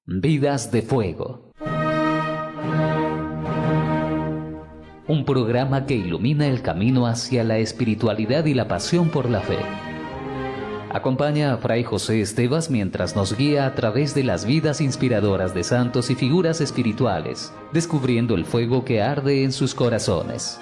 Vidas de Fuego. Un programa que ilumina el camino hacia la espiritualidad y la pasión por la fe. Acompaña a Fray José Estevas mientras nos guía a través de las vidas inspiradoras de santos y figuras espirituales, descubriendo el fuego que arde en sus corazones.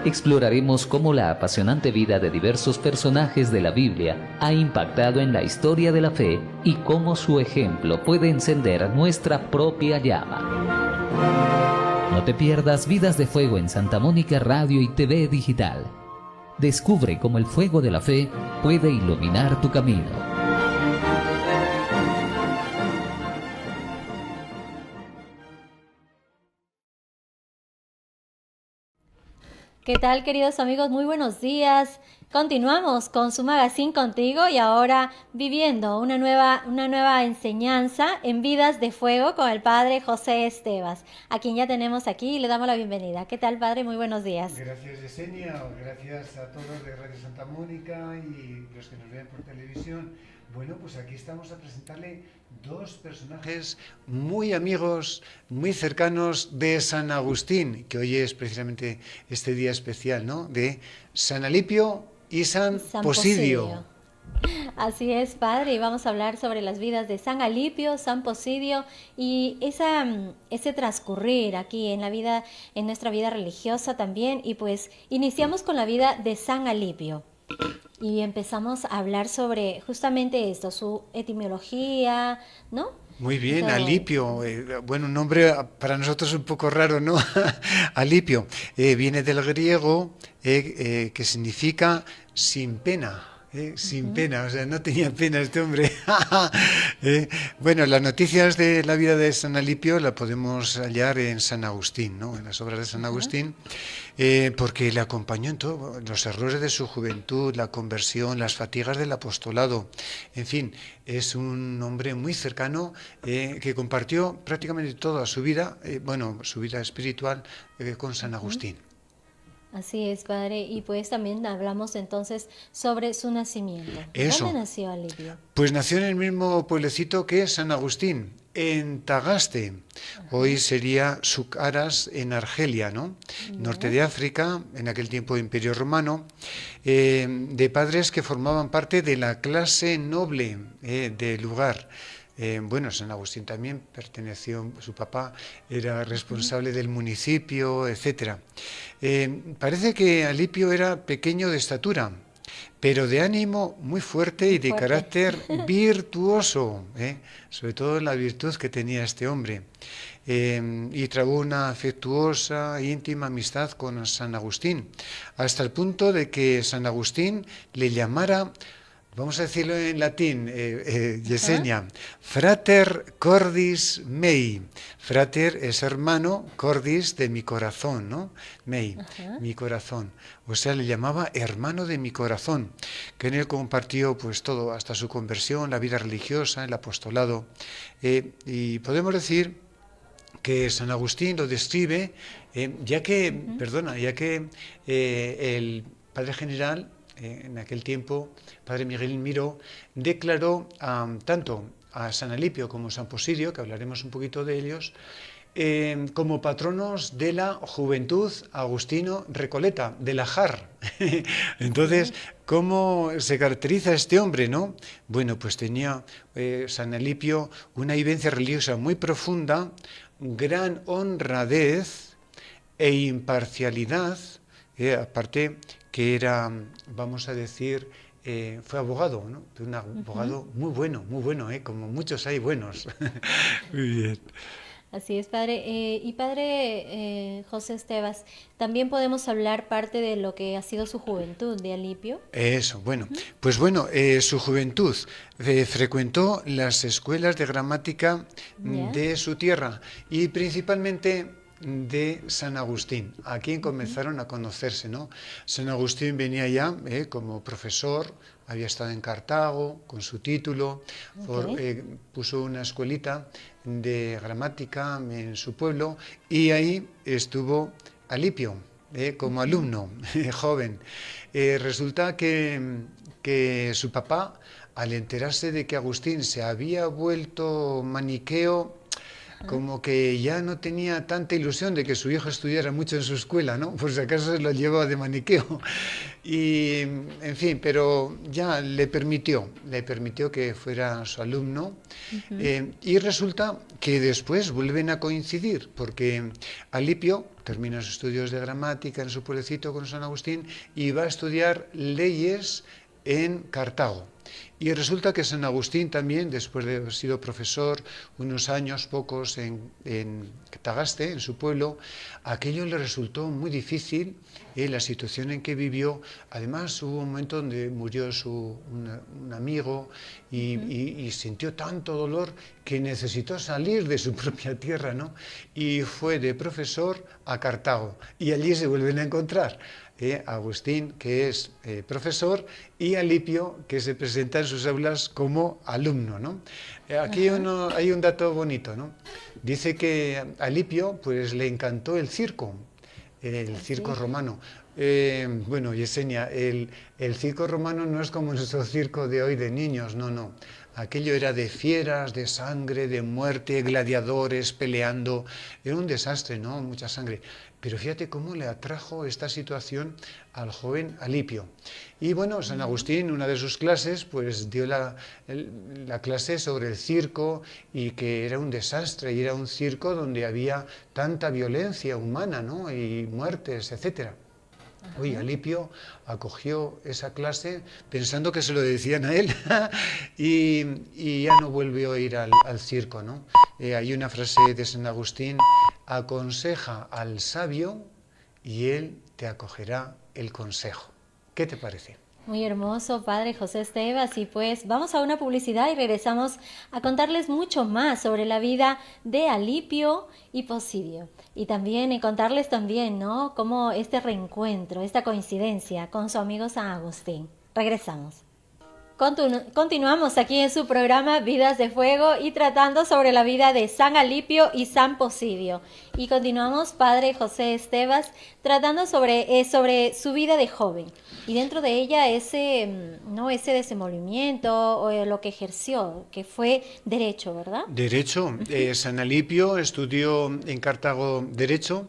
Exploraremos cómo la apasionante vida de diversos personajes de la Biblia ha impactado en la historia de la fe y cómo su ejemplo puede encender nuestra propia llama. No te pierdas Vidas de Fuego en Santa Mónica Radio y TV Digital. Descubre cómo el fuego de la fe puede iluminar tu camino. ¿Qué tal, queridos amigos? Muy buenos días. Continuamos con su magazine contigo y ahora viviendo una nueva enseñanza en Vidas de Fuego con el Padre José Estevas, a quien ya tenemos aquí y le damos la bienvenida. ¿Qué tal, Padre? Muy buenos días. Gracias, Yesenia. Gracias a todos de Radio Santa Mónica y los que nos ven por televisión. Bueno, pues aquí estamos a presentarle dos personajes muy amigos, muy cercanos de San Agustín, que hoy es precisamente este día especial, ¿no? De San Alipio y San Posidio. Así es, Padre, y vamos a hablar sobre las vidas de San Alipio, San Posidio y ese transcurrir aquí en la vida, en nuestra vida religiosa también. Y pues iniciamos con la vida de San Alipio. Y empezamos a hablar sobre justamente esto, su etimología, ¿no? Muy bien, Todo. Alipio. Bueno, un nombre para nosotros un poco raro, ¿no? Alipio. Viene del griego que significa sin pena. Sin pena, o sea, no tenía pena este hombre. Bueno, las noticias de la vida de San Alipio la podemos hallar en San Agustín, ¿no? En las obras de San Agustín, porque le acompañó en todo, los errores de su juventud, la conversión, las fatigas del apostolado. En fin, es un hombre muy cercano que compartió prácticamente toda su vida, su vida espiritual con San Agustín. Así es, Padre, y pues también hablamos entonces sobre su nacimiento. Eso. ¿Dónde nació Alipio? Pues nació en el mismo pueblecito que San Agustín, en Tagaste. Hoy sería Sucaras, en Argelia, ¿no? Norte de África, en aquel tiempo Imperio Romano, de padres que formaban parte de la clase noble del lugar. San Agustín también perteneció, su papá era responsable del municipio, etc. Parece que Alipio era pequeño de estatura, pero de ánimo muy fuerte y de carácter virtuoso, sobre todo la virtud que tenía este hombre. Y trabó una afectuosa e íntima amistad con San Agustín, hasta el punto de que San Agustín le llamara, vamos a decirlo en latín, Yesenia, frater cordis mei. Frater es hermano, cordis de mi corazón, ¿no? Mei, mi corazón. O sea, le llamaba hermano de mi corazón, que en él compartió pues todo, hasta su conversión, la vida religiosa, el apostolado. Y podemos decir que San Agustín lo describe, ya que el padre general, en aquel tiempo, padre Miguel Miró, declaró tanto a San Alipio como a San Posidio, que hablaremos un poquito de ellos, como patronos de la juventud agustino recoleta, de la JAR. Entonces, ¿cómo se caracteriza este hombre, no? Bueno, pues tenía San Alipio una vivencia religiosa muy profunda, gran honradez e imparcialidad, aparte que era, vamos a decir, fue abogado, ¿no? Un abogado muy bueno, como muchos hay buenos. Muy bien. Así es, Padre. Y Padre José Estevas, también podemos hablar parte de lo que ha sido su juventud de Alipio. Eso, bueno. Pues bueno, su juventud frecuentó las escuelas de gramática de su tierra y principalmente de San Agustín, a quien comenzaron a conocerse, ¿no? San Agustín venía ya como profesor, había estado en Cartago con su título, puso una escuelita de gramática en su pueblo y ahí estuvo Alipio como alumno joven. Resulta que su papá al enterarse de que Agustín se había vuelto maniqueo, como que ya no tenía tanta ilusión de que su hijo estudiara mucho en su escuela, ¿no? Por si acaso se lo llevaba de maniqueo. Y, en fin, pero ya le permitió que fuera su alumno. Y resulta que después vuelven a coincidir, porque Alipio termina sus estudios de gramática en su pueblecito con San Agustín y va a estudiar leyes en Cartago. Y resulta que San Agustín también, después de haber sido profesor unos años, pocos, en Tagaste, en su pueblo, aquello le resultó muy difícil, la situación en que vivió. Además, hubo un momento donde murió un amigo y sintió tanto dolor que necesitó salir de su propia tierra, ¿no? Y fue de profesor a Cartago, y allí se vuelven a encontrar. Agustín, que es profesor, y Alipio, que se presenta en sus aulas como alumno, ¿no? Aquí hay un dato bonito, ¿no? Dice que a Alipio pues, le encantó el circo romano. Bueno, Yesenia, el circo romano no es como nuestro circo de hoy de niños, no. Aquello era de fieras, de sangre, de muerte, gladiadores peleando. Era un desastre, ¿no? Mucha sangre. Pero fíjate cómo le atrajo esta situación al joven Alipio. Y bueno, San Agustín, una de sus clases, pues dio la clase sobre el circo, y que era un desastre, y era un circo donde había tanta violencia humana, ¿no? Y muertes, etcétera. Uy, Alipio acogió esa clase pensando que se lo decían a él y ya no volvió a ir al circo, ¿no? Hay una frase de San Agustín: aconseja al sabio y él te acogerá el consejo. ¿Qué te parece? Muy hermoso, Padre José Estevas, y pues vamos a una publicidad y regresamos a contarles mucho más sobre la vida de Alipio y Posidio. Y también contarles también, ¿no?, cómo este reencuentro, esta coincidencia con su amigo San Agustín. Regresamos. Continuamos aquí en su programa Vidas de Fuego y tratando sobre la vida de San Alipio y San Posidio. Y continuamos, Padre José Estevas, tratando sobre su vida de joven. Y dentro de ella ese desenvolvimiento o lo que ejerció, que fue derecho, ¿verdad? Derecho. San Alipio estudió en Cartago Derecho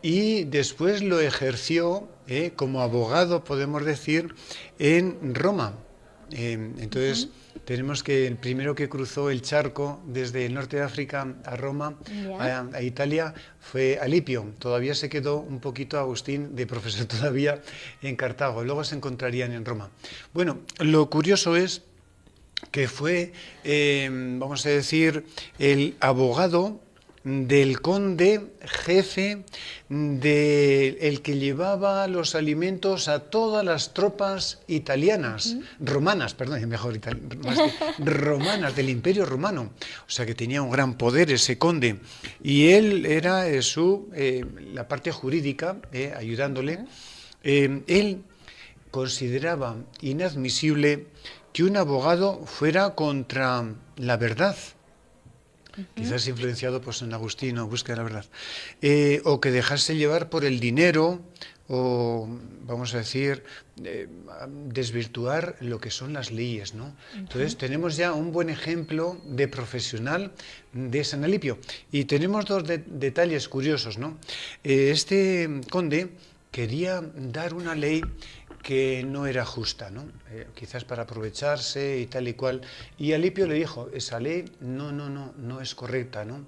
y después lo ejerció como abogado, podemos decir, en Roma. Entonces, tenemos que el primero que cruzó el charco desde el norte de África a Roma, a Italia, fue Alipio. Todavía se quedó un poquito Agustín de profesor todavía en Cartago. Luego se encontrarían en Roma. Bueno, lo curioso es que fue, vamos a decir, el abogado del conde jefe el que llevaba los alimentos a todas las tropas italianas, romanas del Imperio Romano. O sea que tenía un gran poder ese conde. Y él era la parte jurídica, ayudándole. Él consideraba inadmisible que un abogado fuera contra la verdad. Quizás influenciado por San Agustín o búsqueda de la verdad, o que dejase llevar por el dinero, o vamos a decir, desvirtuar lo que son las leyes, ¿no? Entonces tenemos ya un buen ejemplo de profesional de San Alipio. Y tenemos dos detalles curiosos, ¿no? Este conde quería dar una ley que no era justa, ¿no? Quizás para aprovecharse y tal y cual. Y Alipio le dijo, esa ley no es correcta, ¿no?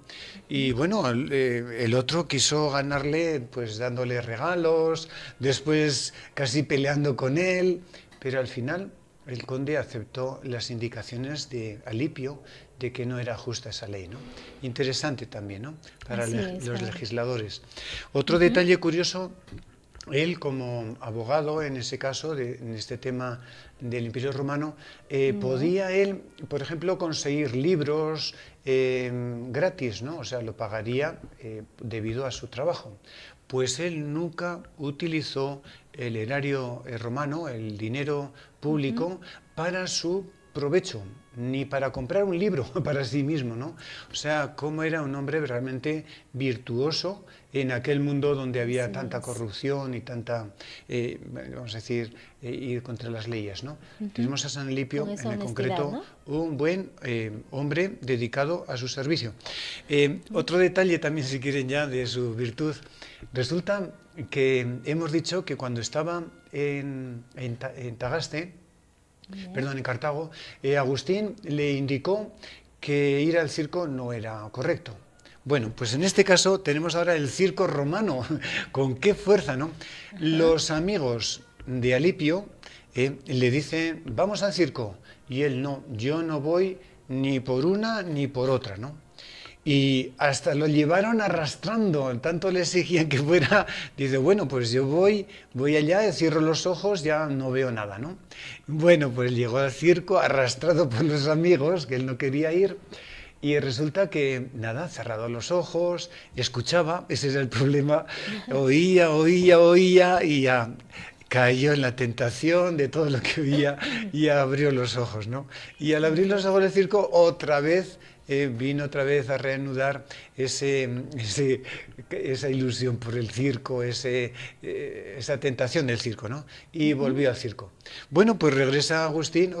Y bueno, el otro quiso ganarle pues dándole regalos, después casi peleando con él, pero al final el conde aceptó las indicaciones de Alipio de que no era justa esa ley, ¿no? Interesante también, ¿no? Para los legisladores. Otro detalle curioso: él, como abogado, en ese caso, en este tema del Imperio Romano, podía él, por ejemplo, conseguir libros gratis, ¿no? O sea, lo pagaría debido a su trabajo. Pues él nunca utilizó el erario romano, el dinero público, para su provecho. ni para comprar un libro para sí mismo, ¿no? O sea, cómo era un hombre realmente virtuoso en aquel mundo donde había Así tanta es. corrupción y tanta, vamos a decir, ir contra las leyes, ¿no? Tenemos a San Con Alipio, esa en el honestidad, concreto, ¿no? un buen hombre dedicado a su servicio. Otro detalle también, si quieren ya, de su virtud. Resulta que hemos dicho que cuando estaba en Tagaste, Ya. perdón, en Cartago, Agustín le indicó que ir al circo no era correcto. Bueno, pues en este caso tenemos ahora el circo romano. ¿Con qué fuerza, no? Ajá. Los amigos de Alipio le dicen, vamos al circo. Y él no, yo no voy ni por una ni por otra, ¿no? Y hasta lo llevaron arrastrando, tanto le exigían que fuera, dice, bueno, pues yo voy allá, cierro los ojos, ya no veo nada, ¿no? Bueno, pues llegó al circo arrastrado por los amigos, que él no quería ir, y resulta que, nada, cerrado los ojos, escuchaba, ese era el problema, oía, y ya cayó en la tentación de todo lo que oía y abrió los ojos, ¿no? Y al abrir los ojos del circo, otra vez vino otra vez a reanudar esa ilusión por el circo, esa tentación del circo, ¿no? Y Ujú. volvió al circo. Bueno, pues regresa Agustín,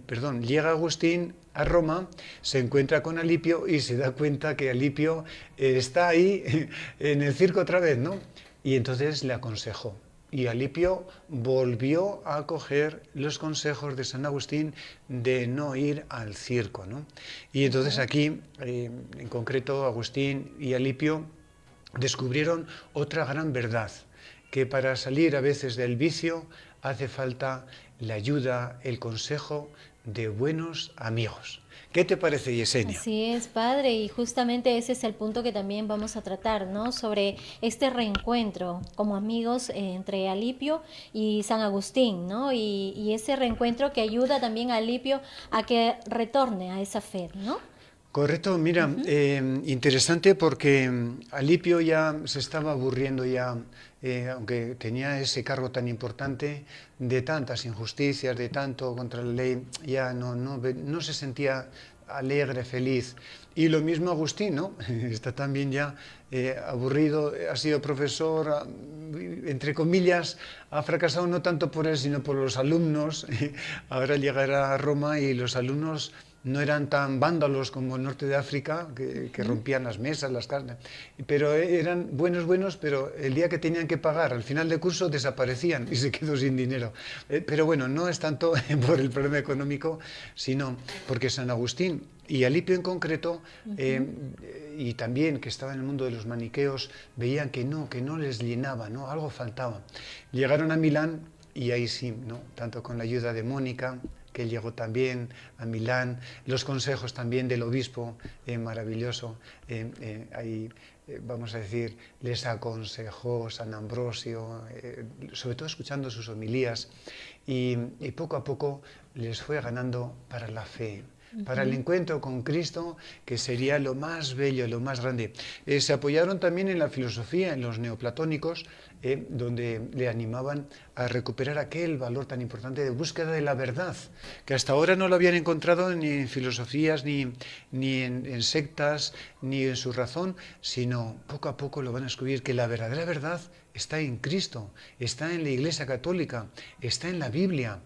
perdón, llega Agustín a Roma, se encuentra con Alipio y se da cuenta que Alipio está ahí en el circo otra vez, ¿no? Y entonces le aconsejó. Y Alipio volvió a acoger los consejos de San Agustín de no ir al circo, ¿no? Y entonces Ajá. aquí, en concreto, Agustín y Alipio descubrieron otra gran verdad, que para salir a veces del vicio hace falta la ayuda, el consejo de buenos amigos. ¿Qué te parece, Yesenia? Así es, padre, y justamente ese es el punto que también vamos a tratar, ¿no? Sobre este reencuentro como amigos entre Alipio y San Agustín, ¿no? Y ese reencuentro que ayuda también a Alipio a que retorne a esa fe, ¿no? Correcto, mira, Ujú. interesante porque Alipio ya se estaba aburriendo ya, aunque tenía ese cargo tan importante, de tantas injusticias, de tanto contra la ley, ya no se sentía alegre, feliz. Y lo mismo Agustín, ¿no? Está también ya aburrido, ha sido profesor, entre comillas, ha fracasado no tanto por él, sino por los alumnos. Ahora llegará a Roma y los alumnos no eran tan vándalos como el norte de África, que Ujú. rompían las mesas, las carnes, pero eran buenos, pero el día que tenían que pagar, al final de curso, desaparecían y se quedó sin dinero. Pero bueno, no es tanto por el problema económico, sino porque San Agustín y Alipio en concreto, Ujú. y también que estaba en el mundo de los maniqueos, veían que no les llenaba, ¿no? Algo faltaba. Llegaron a Milán y ahí sí, ¿no? Tanto con la ayuda de Mónica, que llegó también a Milán, los consejos también del obispo, maravilloso, ahí, vamos a decir, les aconsejó San Ambrosio, sobre todo escuchando sus homilías, y poco a poco les fue ganando para la fe, para el Ujú. encuentro con Cristo, que sería lo más bello, lo más grande. Se apoyaron también en la filosofía, en los neoplatónicos, donde le animaban a recuperar aquel valor tan importante de búsqueda de la verdad, que hasta ahora no lo habían encontrado ni en filosofías, ni en sectas, ni en su razón, sino poco a poco lo van a descubrir que la verdadera verdad está en Cristo, está en la Iglesia Católica, está en la Biblia.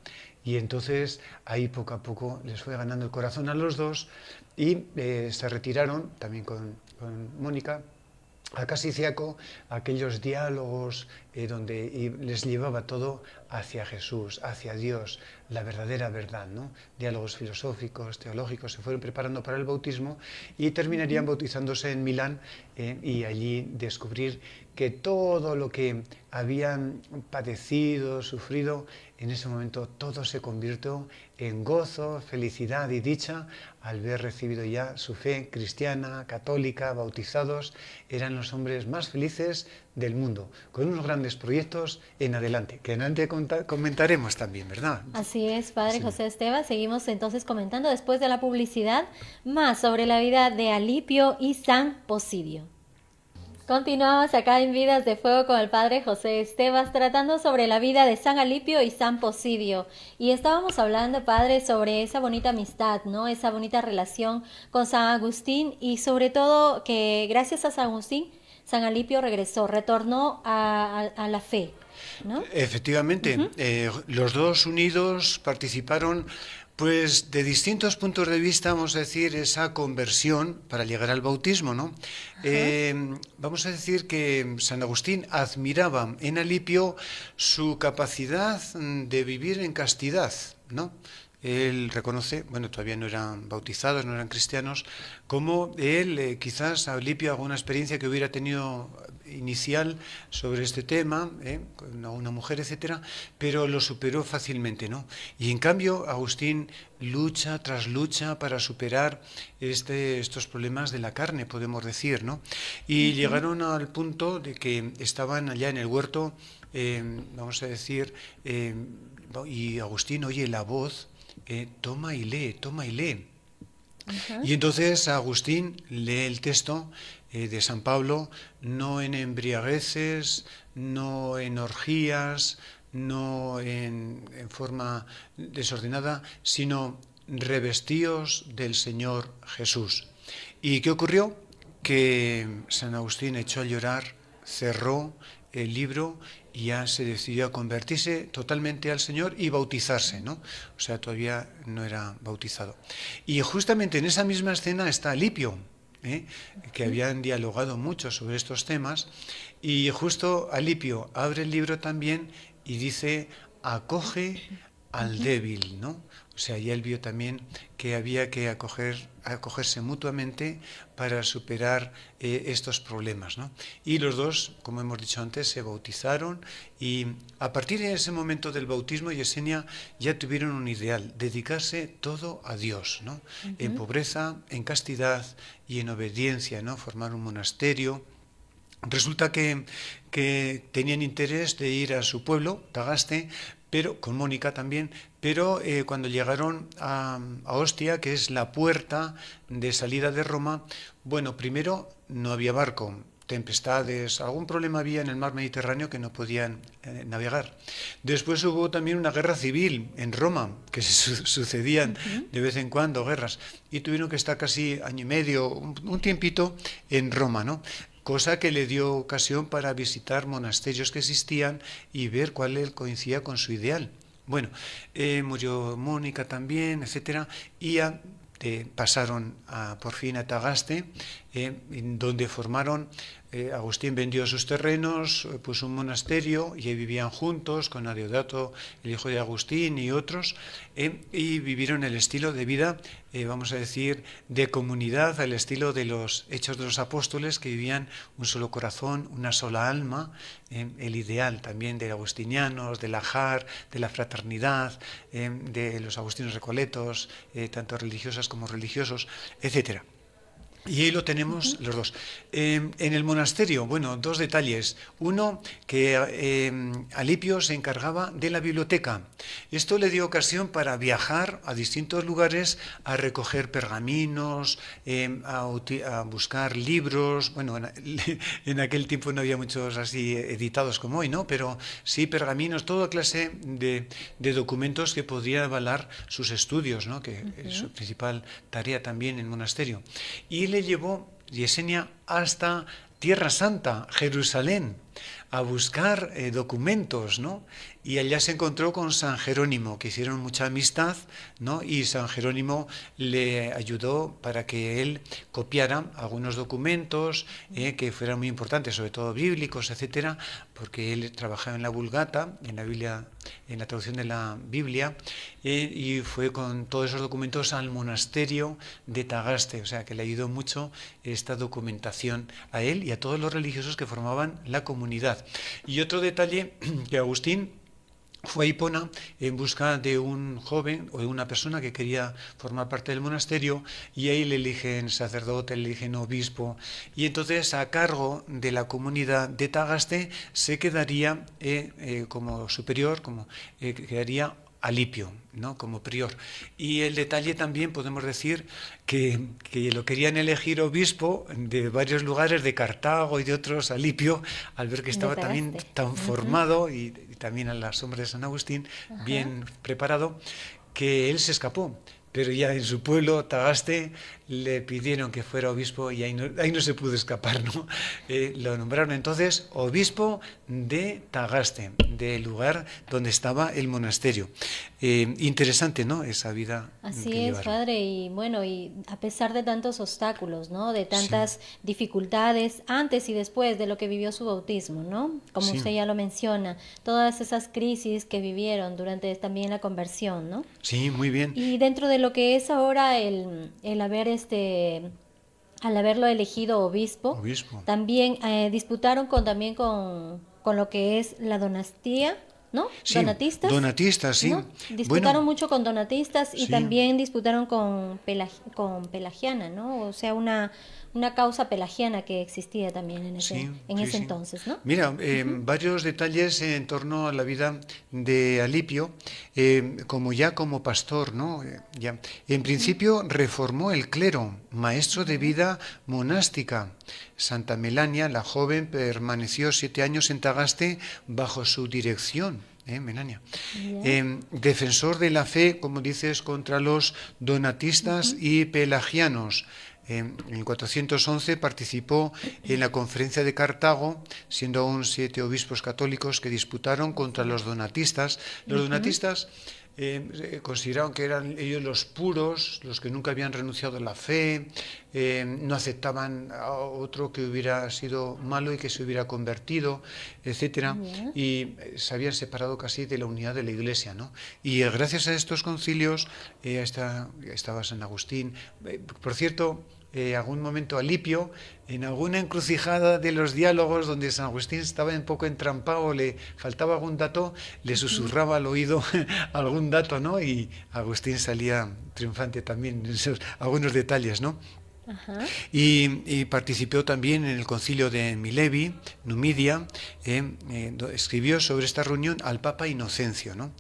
Y entonces ahí poco a poco les fue ganando el corazón a los dos y se retiraron también con Mónica a Casiciaco, aquellos diálogos donde les llevaba todo hacia Jesús, hacia Dios, la verdadera verdad, ¿no? Diálogos filosóficos, teológicos, se fueron preparando para el bautismo y terminarían Ujú. bautizándose en Milán y allí descubrir que todo lo que habían padecido, sufrido, en ese momento todo se convirtió en gozo, felicidad y dicha al ver recibido ya su fe cristiana, católica, bautizados. Eran los hombres más felices del mundo, con unos grandes proyectos en adelante, que en adelante comentaremos también, ¿verdad? Así es, padre Sí. José Esteban. Seguimos entonces comentando después de la publicidad más sobre la vida de Alipio y San Posidio. Continuamos acá en Vidas de Fuego con el Padre José Estevas, tratando sobre la vida de San Alipio y San Posidio. Y estábamos hablando, Padre, sobre esa bonita amistad, ¿no? Esa bonita relación con San Agustín y sobre todo que gracias a San Agustín, San Alipio retornó a la fe, ¿no? Efectivamente, los dos unidos participaron pues de distintos puntos de vista, vamos a decir, esa conversión para llegar al bautismo, ¿no? Vamos a decir que San Agustín admiraba en Alipio su capacidad de vivir en castidad, ¿no? Él reconoce, bueno, todavía no eran bautizados, no eran cristianos, como él, quizás Alipio, alguna experiencia que hubiera tenido inicial sobre este tema, con una mujer, etcétera, pero lo superó fácilmente, ¿no? Y en cambio, Agustín lucha tras lucha para superar estos problemas de la carne, podemos decir, ¿no? Y llegaron al punto de que estaban allá en el huerto, vamos a decir, y Agustín oye la voz, toma y lee, toma y lee. Y entonces Agustín lee el texto de San Pablo, no en embriagueces, no en orgías, no en forma desordenada, sino revestíos del Señor Jesús. ¿Y qué ocurrió? Que San Agustín echó a llorar, cerró el libro y ya se decidió a convertirse totalmente al Señor y bautizarse, ¿no? O sea, todavía no era bautizado. Y justamente en esa misma escena está Alipio, que habían dialogado mucho sobre estos temas, y justo Alipio abre el libro también y dice, acoge al débil, ¿no? O sea, ya él vio también que había que acogerse mutuamente para superar estos problemas, ¿no? Y los dos, como hemos dicho antes, se bautizaron y a partir de ese momento del bautismo, Yesenia, ya tuvieron un ideal, dedicarse todo a Dios, ¿no? En pobreza, en castidad y en obediencia, ¿no? Formar un monasterio. Resulta que tenían interés de ir a su pueblo, Tagaste, pero con Mónica también, pero cuando llegaron a Ostia, que es la puerta de salida de Roma, bueno, primero no había barco, tempestades, algún problema había en el mar Mediterráneo que no podían navegar. Después hubo también una guerra civil en Roma, que sucedían de vez en cuando guerras, y tuvieron que estar casi año y medio, un tiempito en Roma, ¿no? Cosa que le dio ocasión para visitar monasterios que existían y ver cuál coincidía con su ideal. Bueno, murió Mónica también, etcétera, y ya pasaron por fin a Tagaste, donde formaron, Agustín vendió sus terrenos, puso un monasterio y ahí vivían juntos con Adeodato, el hijo de Agustín y otros, y vivieron el estilo de vida, vamos a decir, de comunidad, al estilo de los Hechos de los Apóstoles, que vivían un solo corazón, una sola alma, el ideal también de agustinianos, del ajar, de la fraternidad, de los agustinos recoletos, tanto religiosas como religiosos, etcétera. Y ahí lo tenemos los dos. En el monasterio, bueno, dos detalles. Uno, que Alipio se encargaba de la biblioteca. Esto le dio ocasión para viajar a distintos lugares, a recoger pergaminos, a buscar libros. Bueno, en aquel tiempo no había muchos así editados como hoy, ¿no? Pero sí pergaminos, toda clase de documentos que podrían avalar sus estudios, ¿no? Que es su principal tarea también en el monasterio. Y le llevó Yesenia hasta Tierra Santa, Jerusalén, a buscar documentos, ¿no? Y allá se encontró con San Jerónimo, que hicieron mucha amistad, ¿no? Y San Jerónimo le ayudó para que él copiara algunos documentos que fueran muy importantes, sobre todo bíblicos, etcétera, porque él trabajaba en la Vulgata, en la Biblia, en la traducción de la Biblia, y fue con todos esos documentos al monasterio de Tagaste, o sea que le ayudó mucho esta documentación a él y a todos los religiosos que formaban la comunidad. Y otro detalle, que Agustín fue a Hipona en busca de un joven o de una persona que quería formar parte del monasterio, y ahí le eligen sacerdote, le eligen obispo, y entonces a cargo de la comunidad de Tagaste se quedaría como superior, quedaría Alipio, ¿no? Como prior. Y el detalle también podemos decir que lo querían elegir obispo de varios lugares, de Cartago y de otros, Alipio, al ver que estaba también tan formado y también a la sombra de San Agustín, bien preparado, que él se escapó. Pero ya en su pueblo, Tagaste, le pidieron que fuera obispo y ahí no se pudo escapar, ¿no? Lo nombraron entonces obispo de Tagaste, del lugar donde estaba el monasterio. Interesante, ¿no? Esa vida. Así que es, llevaron. padre, y bueno, y a pesar de tantos obstáculos, ¿no? De tantas dificultades antes y después de lo que vivió su bautismo, ¿no? Como Sí. usted ya lo menciona, todas esas crisis que vivieron durante también la conversión, ¿no? Sí, muy bien. Y dentro de lo que es ahora el haber al haberlo elegido obispo, Obispo. también disputaron también con lo que es la donastía, ¿no? Sí, Donatistas. donatistas, sí. ¿No? Disputaron Bueno, mucho con donatistas y sí. también disputaron con pelagiana, ¿no? O sea, una causa pelagiana que existía también en Sí, ese sí. entonces, ¿no? Mira, varios detalles en torno a la vida de Alipio, como pastor, ¿no? Ya. En principio reformó el clero, maestro de vida monástica. Santa Melania, la joven, permaneció 7 años en Tagaste bajo su dirección. Melania. Defensor de la fe, como dices, contra los donatistas y pelagianos. En el 411 participó en la conferencia de Cartago, siendo aún 7 obispos católicos que disputaron contra los donatistas. Los donatistas consideraron que eran ellos los puros, los que nunca habían renunciado a la fe, no aceptaban a otro que hubiera sido malo y que se hubiera convertido, etcétera, y se habían separado casi de la unidad de la Iglesia, ¿no? Y gracias a estos concilios estaba San Agustín. Por cierto, algún momento Alipio, en alguna encrucijada de los diálogos donde San Agustín estaba un poco entrampado, le faltaba algún dato, le susurraba al oído algún dato, ¿no? Y Agustín salía triunfante también en algunos detalles, ¿no? Ajá. Y participó también en el concilio de Milevi, Numidia, escribió sobre esta reunión al Papa Inocencio, ¿no?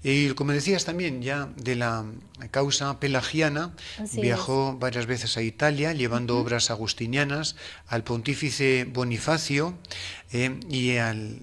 Y como decías también, ya de la causa pelagiana, Así viajó varias veces a Italia, llevando obras agustinianas al pontífice Bonifacio y al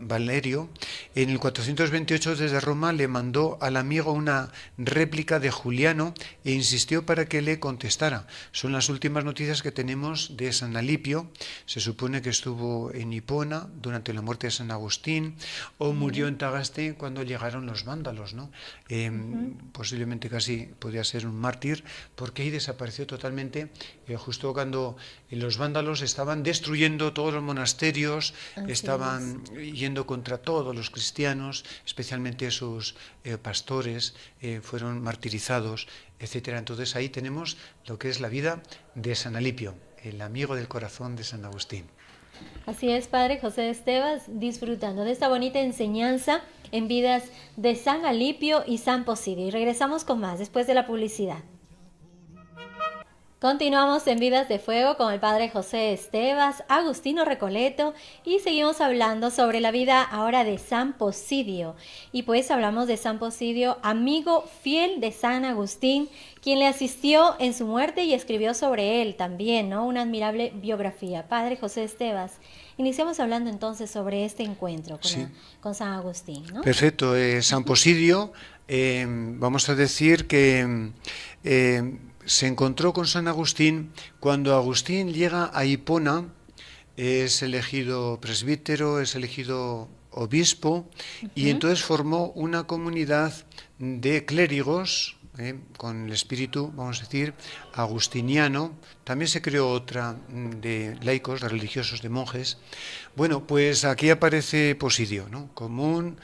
Valerio. En el 428 desde Roma le mandó al amigo una réplica de Juliano e insistió para que le contestara. Son las últimas noticias que tenemos de San Alipio. Se supone que estuvo en Hipona durante la muerte de San Agustín o murió en Tagaste cuando llegaron los vándalos, ¿no? Posiblemente casi podía ser un mártir, porque ahí desapareció totalmente justo cuando los vándalos estaban destruyendo todos los monasterios, estaban yendo contra todos los cristianos, especialmente sus pastores fueron martirizados, etcétera. Entonces ahí tenemos lo que es la vida de San Alipio, el amigo del corazón de San Agustín. Así es, Padre José Estevas, disfrutando de esta bonita enseñanza en vidas de San Alipio y San Posidio. Y regresamos con más después de la publicidad. Continuamos en Vidas de Fuego con el Padre José Estevas, Agustino Recoleto, y seguimos hablando sobre la vida ahora de San Posidio. Y pues hablamos de San Posidio, amigo fiel de San Agustín, quien le asistió en su muerte y escribió sobre él también, ¿no? Una admirable biografía. Padre José Estevas, iniciamos hablando entonces sobre este encuentro con San Agustín, ¿no? Perfecto. San Posidio, vamos a decir que se encontró con San Agustín cuando Agustín llega a Hipona, es elegido presbítero, es elegido obispo, y entonces formó una comunidad de clérigos, con el espíritu, vamos a decir, agustiniano. También se creó otra de laicos, de religiosos, de monjes. Bueno, pues aquí aparece Posidio, ¿no? Como un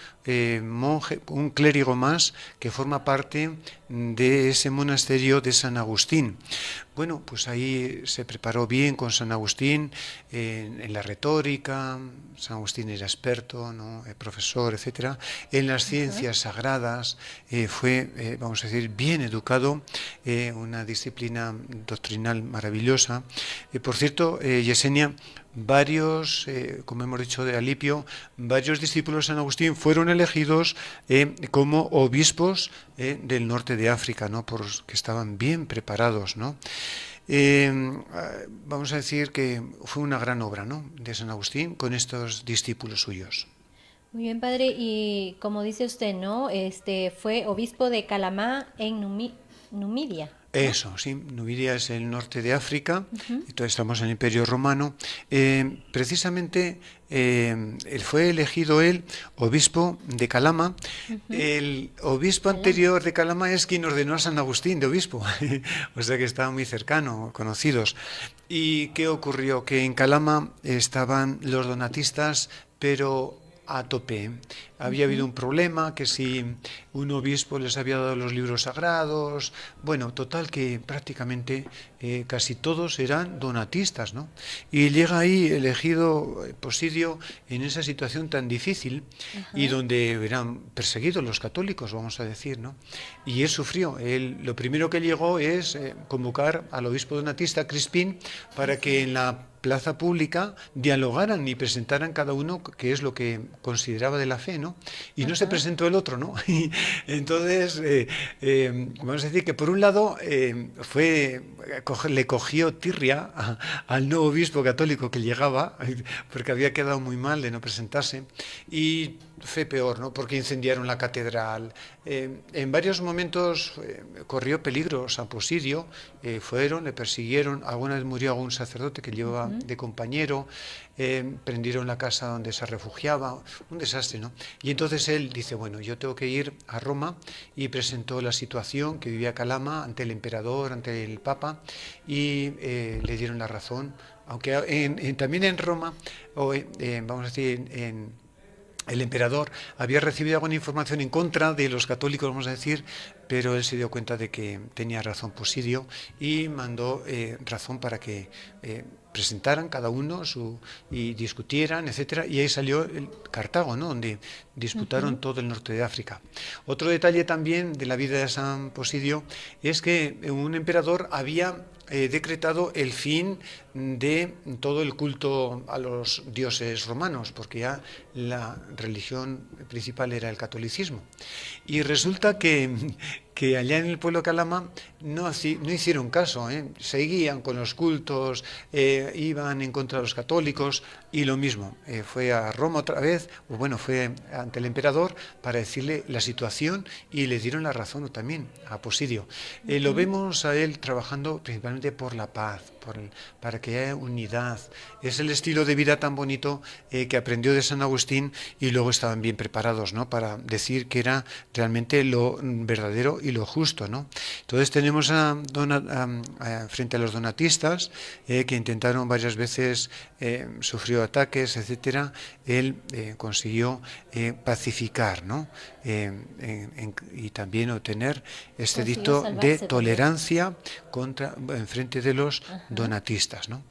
monje, un clérigo más que forma parte de ese monasterio de San Agustín. Bueno, pues ahí se preparó bien con San Agustín en la retórica. San Agustín era experto, ¿no? Profesor, etcétera. En las ciencias sagradas fue, vamos a decir, bien educado, una disciplina doctrinal maravillosa. maravillosa. Por cierto, Yesenia, varios, como hemos dicho de Alipio, varios discípulos de San Agustín fueron elegidos como obispos del norte de África, ¿no? Porque estaban bien preparados, ¿no? Vamos a decir que fue una gran obra, ¿no?, de San Agustín con estos discípulos suyos. Muy bien, padre. Y como dice usted, ¿no? Fue obispo de Calamá en Numidia. Eso, sí, Numidia es el norte de África, entonces estamos en el Imperio Romano. Precisamente fue elegido él obispo de Calama. El obispo anterior de Calama es quien ordenó a San Agustín de obispo, o sea que estaban muy cercanos, conocidos. ¿Y qué ocurrió? Que en Calama estaban los donatistas, pero a tope. Había habido un problema, que si un obispo les había dado los libros sagrados, bueno, total que prácticamente casi todos eran donatistas, ¿no? Y llega ahí elegido Posidio en esa situación tan difícil y donde eran perseguidos los católicos, vamos a decir, ¿no? Y él sufrió. Lo primero que llegó es convocar al obispo donatista Crispín para que en la plaza pública dialogaran y presentaran cada uno qué es lo que consideraba de la fe, ¿no? Y no se presentó el otro, ¿no? Y entonces, vamos a decir que por un lado le cogió tirria al nuevo obispo católico que llegaba, porque había quedado muy mal de no presentarse, y fue peor, ¿no? Porque incendiaron la catedral. En varios momentos corrió peligro San Posidio, le persiguieron, alguna vez murió algún sacerdote que llevaba de compañero, prendieron la casa donde se refugiaba, un desastre, ¿no? Y entonces él dice, bueno, yo tengo que ir a Roma, y presentó la situación que vivía Calama ante el emperador, ante el papa, y le dieron la razón, aunque también en Roma, vamos a decir, el emperador había recibido alguna información en contra de los católicos, vamos a decir, pero él se dio cuenta de que tenía razón Posidio y mandó razón para que presentaran cada uno y discutieran, etcétera, y ahí salió Cartago, ¿no?, donde disputaron todo el norte de África. Otro detalle también de la vida de San Posidio es que un emperador había decretado el fin de todo el culto a los dioses romanos, porque ya la religión principal era el catolicismo. Y resulta que allá en el pueblo de Calama no hicieron caso, seguían con los cultos, iban en contra de los católicos, y lo mismo, fue a Roma otra vez, fue ante el emperador para decirle la situación, y le dieron la razón también a Posidio. Lo vemos a él trabajando principalmente por la paz, para que haya unidad. Es el estilo de vida tan bonito que aprendió de San Agustín, y luego estaban bien preparados, ¿no?, para decir que era realmente lo verdadero y lo justo, ¿no? Entonces tenemos frente a los donatistas que intentaron varias veces, sufrió ataques, etcétera. Él consiguió pacificar, ¿no?, y también obtener este dicto de tolerancia en frente de los donatistas, ¿no?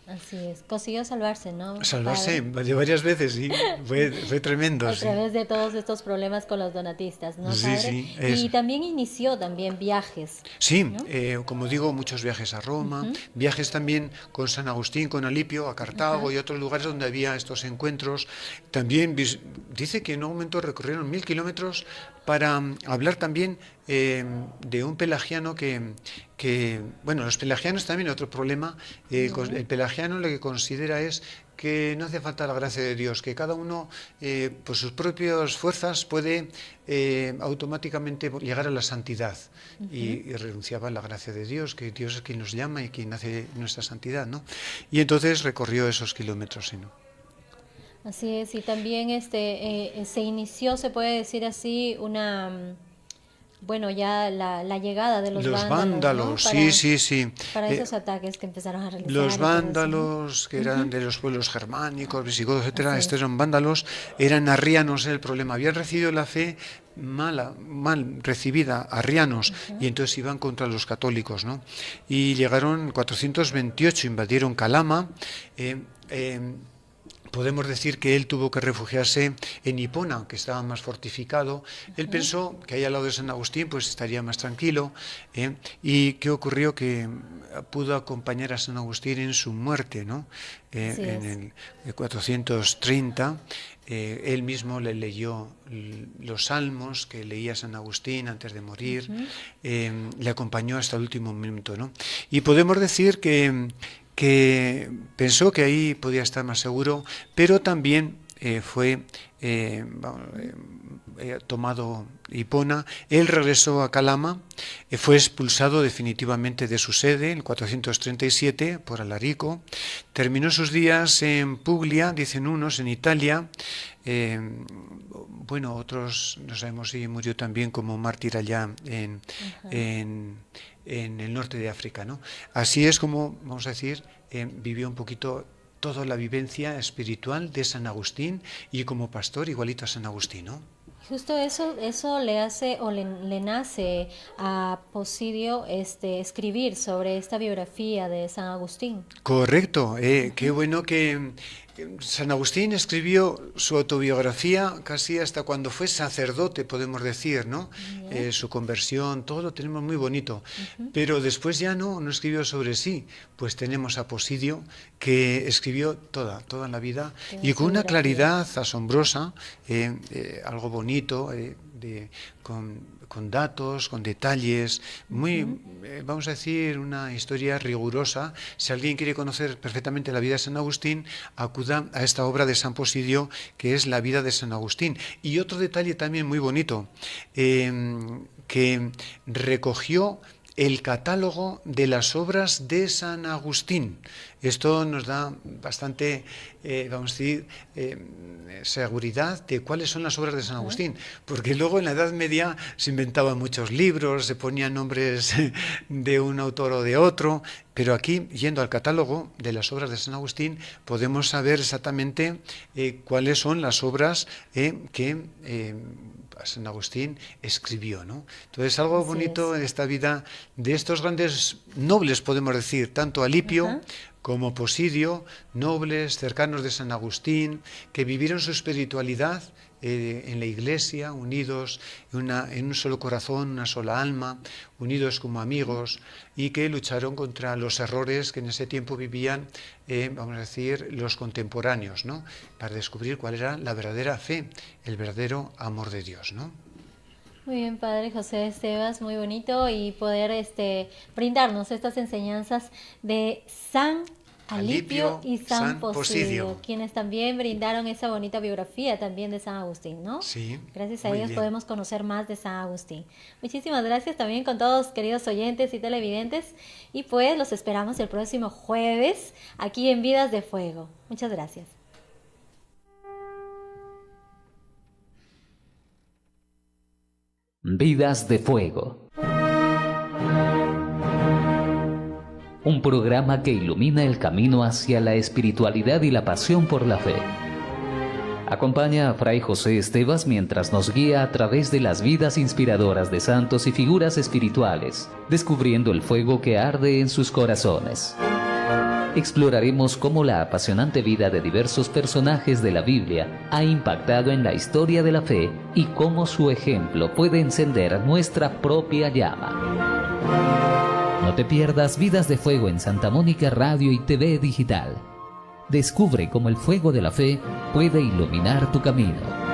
Así es, consiguió salvarse, ¿no? Salvarse varias veces, sí, fue tremendo. A través de todos estos problemas con los donatistas, ¿no, padre? Sí, y también inició viajes. Sí, ¿no? Como digo, muchos viajes a Roma, viajes también con San Agustín, con Alipio, a Cartago y otros lugares donde había estos encuentros. También dice que en un momento recorrieron 1000 kilómetros para hablar también de un pelagiano los pelagianos también, otro problema, el pelagiano lo que considera es que no hace falta la gracia de Dios, que cada uno por sus propias fuerzas puede automáticamente llegar a la santidad, y renunciaba a la gracia de Dios, que Dios es quien nos llama y quien hace nuestra santidad, ¿no? Y entonces recorrió esos kilómetros, ¿no? Así es, y también se inició, se puede decir así, ya la llegada de los vándalos, ¿no? Sí. Para esos ataques que empezaron a realizar. Los vándalos, que eran de los pueblos germánicos, visigodos, etcétera, estos eran vándalos, eran arrianos el problema. Habían recibido la fe mal recibida, arrianos, y entonces iban contra los católicos, ¿no? Y llegaron en 428, invadieron Calama, podemos decir que él tuvo que refugiarse en Hipona, que estaba más fortificado. Él pensó que ahí al lado de San Agustín pues estaría más tranquilo. ¿Y qué ocurrió? Que pudo acompañar a San Agustín en su muerte, ¿no? En el 430. Él mismo le leyó los salmos que leía San Agustín antes de morir. Le acompañó hasta el último minuto, ¿no? Y podemos decir que pensó que ahí podía estar más seguro, pero también fue tomado Hipona. Él regresó a Calama, fue expulsado definitivamente de su sede en 437 por Alarico, terminó sus días en Puglia, dicen unos, en Italia. Bueno, otros no sabemos si murió también como mártir allá en el norte de África, ¿no? Así es como, vamos a decir, vivió un poquito toda la vivencia espiritual de San Agustín, y como pastor igualito a San Agustín, ¿no? Justo eso le hace o le nace a Posidio escribir sobre esta biografía de San Agustín. Correcto, qué bueno que San Agustín escribió su autobiografía casi hasta cuando fue sacerdote, podemos decir, ¿no? Su conversión, todo lo tenemos muy bonito, pero después ya no escribió sobre sí. Pues tenemos a Posidio, que escribió toda la vida, y con una claridad asombrosa, algo bonito, con datos, con detalles, muy, vamos a decir, una historia rigurosa. Si alguien quiere conocer perfectamente la vida de San Agustín, acuda a esta obra de San Posidio, que es la vida de San Agustín. Y otro detalle también muy bonito, que recogió el catálogo de las obras de San Agustín. Esto nos da bastante, vamos a decir, seguridad de cuáles son las obras de San Agustín, porque luego en la Edad Media se inventaban muchos libros, se ponían nombres de un autor o de otro, pero aquí, yendo al catálogo de las obras de San Agustín, podemos saber exactamente cuáles son las obras que San Agustín escribió, ¿no? Entonces, algo bonito en esta vida de estos grandes nobles, podemos decir, tanto Alipio como Posidio, nobles cercanos de San Agustín, que vivieron su espiritualidad en la Iglesia, unidos en un solo corazón, una sola alma, unidos como amigos, y que lucharon contra los errores que en ese tiempo vivían, vamos a decir, los contemporáneos, ¿no? Para descubrir cuál era la verdadera fe, el verdadero amor de Dios, ¿no? Muy bien, Padre José Estevas, muy bonito, y poder brindarnos estas enseñanzas de San Alipio y San Posidio, quienes también brindaron esa bonita biografía también de San Agustín, ¿no? Sí. Gracias a ellos podemos conocer más de San Agustín. Muchísimas gracias también con todos, queridos oyentes y televidentes, y pues los esperamos el próximo jueves aquí en Vidas de Fuego. Muchas gracias. Vidas de Fuego. Un programa que ilumina el camino hacia la espiritualidad y la pasión por la fe. Acompaña a Fray José Estevas mientras nos guía a través de las vidas inspiradoras de santos y figuras espirituales, descubriendo el fuego que arde en sus corazones. Exploraremos cómo la apasionante vida de diversos personajes de la Biblia ha impactado en la historia de la fe y cómo su ejemplo puede encender nuestra propia llama. No te pierdas Vidas de Fuego en Santa Mónica Radio y TV Digital. Descubre cómo el fuego de la fe puede iluminar tu camino.